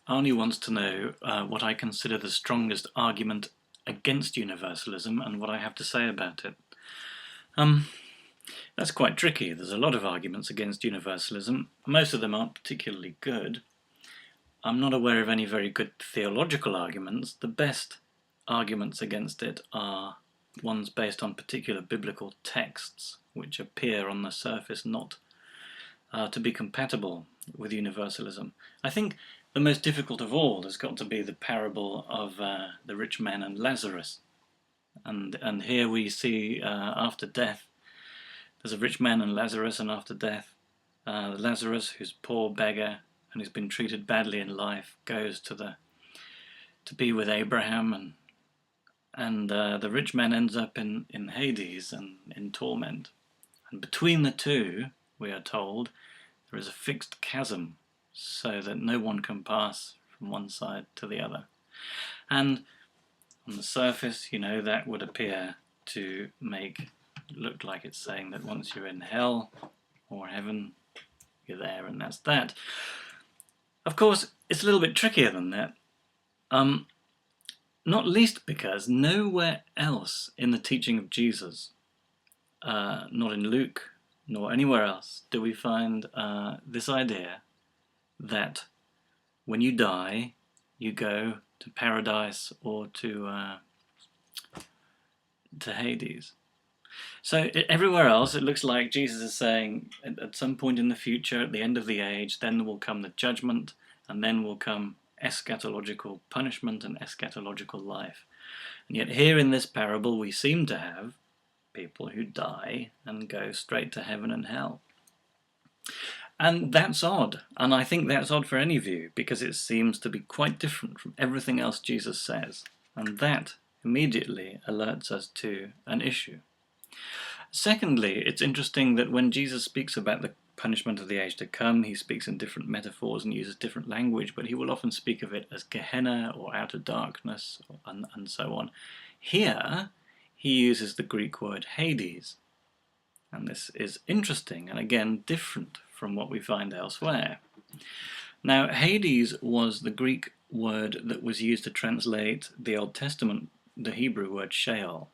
Arni wants to know what I consider the strongest argument against universalism and what I have to say about it. That's quite tricky. There's a lot of arguments against universalism. Most of them aren't particularly good. I'm not aware of any very good theological arguments. The best arguments against it are ones based on particular biblical texts, which appear on the surface not to be compatible with universalism. I think the most difficult of all has got to be the parable of the rich man and Lazarus. And here we see after death, there's a rich man and Lazarus, and after death, Lazarus, who's a poor beggar and who's been treated badly in life, goes to be with Abraham, and the rich man ends up in Hades and in torment. And between the two, we are told, there is a fixed chasm, so that no one can pass from one side to the other. And on the surface, that would appear to look like it's saying that once you're in hell or heaven, you're there and that's that. Of course, it's a little bit trickier than that. Not least because nowhere else in the teaching of Jesus, not in Luke nor anywhere else, do we find this idea that when you die, you go to paradise or to Hades. So everywhere else, it looks like Jesus is saying at some point in the future, at the end of the age, then will come the judgment, and then will come eschatological punishment and eschatological life. And yet here in this parable, we seem to have people who die and go straight to heaven and hell. And that's odd, and I think that's odd for any view, because it seems to be quite different from everything else Jesus says, and that immediately alerts us to an issue. Secondly, it's interesting that when Jesus speaks about the punishment of the age to come, he speaks in different metaphors and uses different language, but he will often speak of it as Gehenna or outer darkness and so on. Here, he uses the Greek word Hades, and this is interesting and again different from what we find elsewhere. Now, Hades was the Greek word that was used to translate the Old Testament, the Hebrew word Sheol.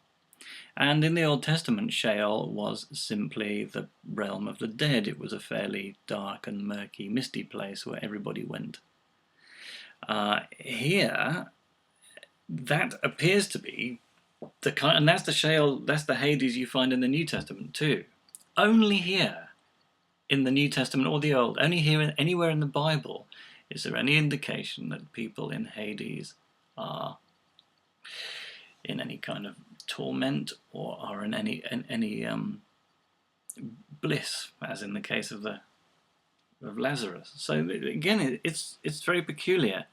And in the Old Testament, Sheol was simply the realm of the dead. It was a fairly dark and murky, misty place where everybody went. Here, that appears to be the kind, and that's the Sheol, that's the Hades you find in the New Testament too. Only here in the New Testament or the Old, only here anywhere in the Bible, is there any indication that people in Hades are in any kind of torment or are in any bliss, as in the case of Lazarus. So again, it's very peculiar.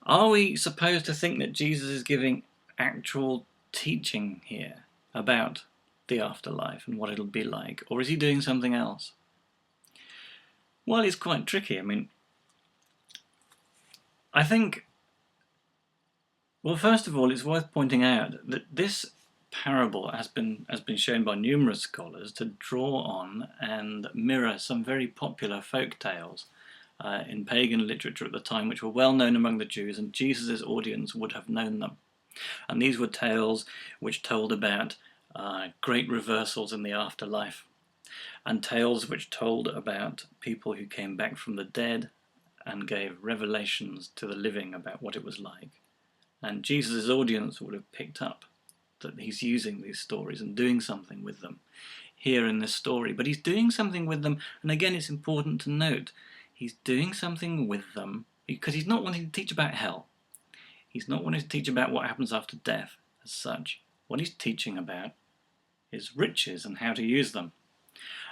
Are we supposed to think that Jesus is giving actual teaching here about the afterlife and what it'll be like, or is he doing something else? Well, it's quite tricky. I mean, I think, well, first of all, it's worth pointing out that this parable has been shown by numerous scholars to draw on and mirror some very popular folk tales in pagan literature at the time, which were well known among the Jews, and Jesus' audience would have known them. And these were tales which told about great reversals in the afterlife, and tales which told about people who came back from the dead and gave revelations to the living about what it was like. And Jesus' audience would have picked up that he's using these stories and doing something with them here in this story. But he's doing something with them, and again it's important to note, he's doing something with them because he's not wanting to teach about hell. He's not wanting to teach about what happens after death as such. What he's teaching about is riches and how to use them.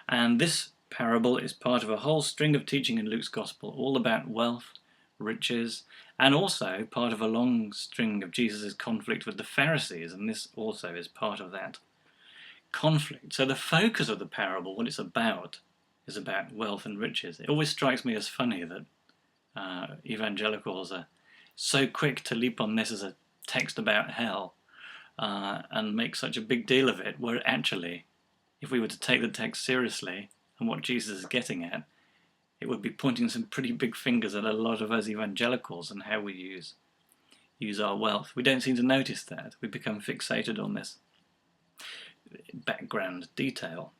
And this parable is part of a whole string of teaching in Luke's Gospel, all about wealth, riches, and also part of a long string of Jesus' conflict with the Pharisees, and this also is part of that conflict. So the focus of the parable, what it's about, is about wealth and riches. It always strikes me as funny that evangelicals are so quick to leap on this as a text about hell and make such a big deal of it, where actually, if we were to take the text seriously and what Jesus is getting at, it would be pointing some pretty big fingers at a lot of us evangelicals and how we use our wealth. We don't seem to notice that. We become fixated on this background detail.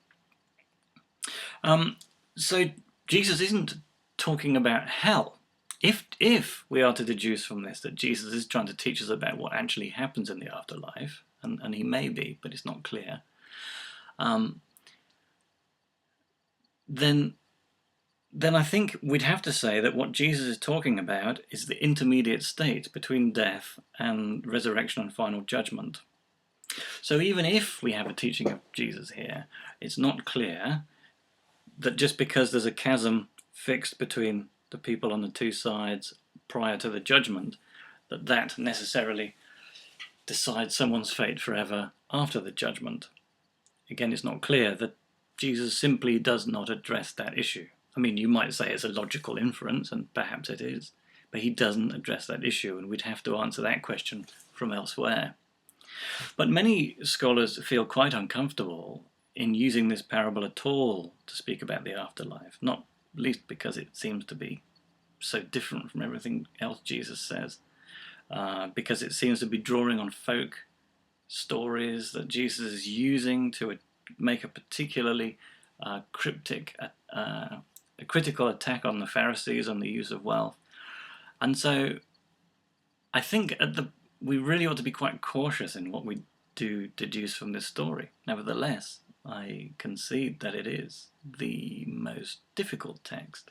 So Jesus isn't talking about hell. If we are to deduce from this that Jesus is trying to teach us about what actually happens in the afterlife, and he may be, but it's not clear, then I think we'd have to say that what Jesus is talking about is the intermediate state between death and resurrection and final judgment. So even if we have a teaching of Jesus here, it's not clear that just because there's a chasm fixed between the people on the two sides prior to the judgment, that necessarily decides someone's fate forever after the judgment. Again, it's not clear that Jesus simply does not address that issue. I mean, you might say it's a logical inference, and perhaps it is, but he doesn't address that issue, and we'd have to answer that question from elsewhere. But many scholars feel quite uncomfortable in using this parable at all to speak about the afterlife, not least because it seems to be so different from everything else Jesus says, because it seems to be drawing on folk stories that Jesus is using to make a particularly critical attack on the Pharisees on the use of wealth. And so I think we really ought to be quite cautious in what we do deduce from this story. Nevertheless, I concede that it is the most difficult text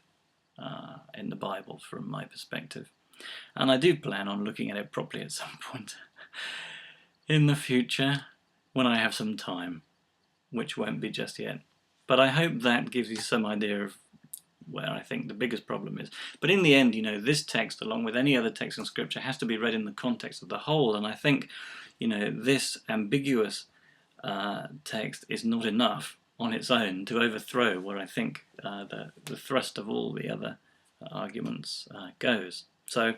in the Bible from my perspective. And I do plan on looking at it properly at some point in the future when I have some time, which won't be just yet. But I hope that gives you some idea of where I think the biggest problem is. But in the end, this text, along with any other text in Scripture, has to be read in the context of the whole. And I think, this ambiguous text is not enough on its own to overthrow where I think the thrust of all the other arguments goes. So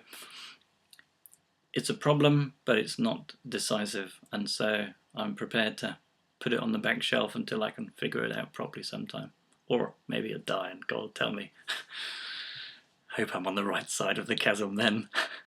it's a problem, but it's not decisive, and so I'm prepared to put it on the back shelf until I can figure it out properly sometime. Or maybe I'll die and God will tell me. Hope I'm on the right side of the chasm then.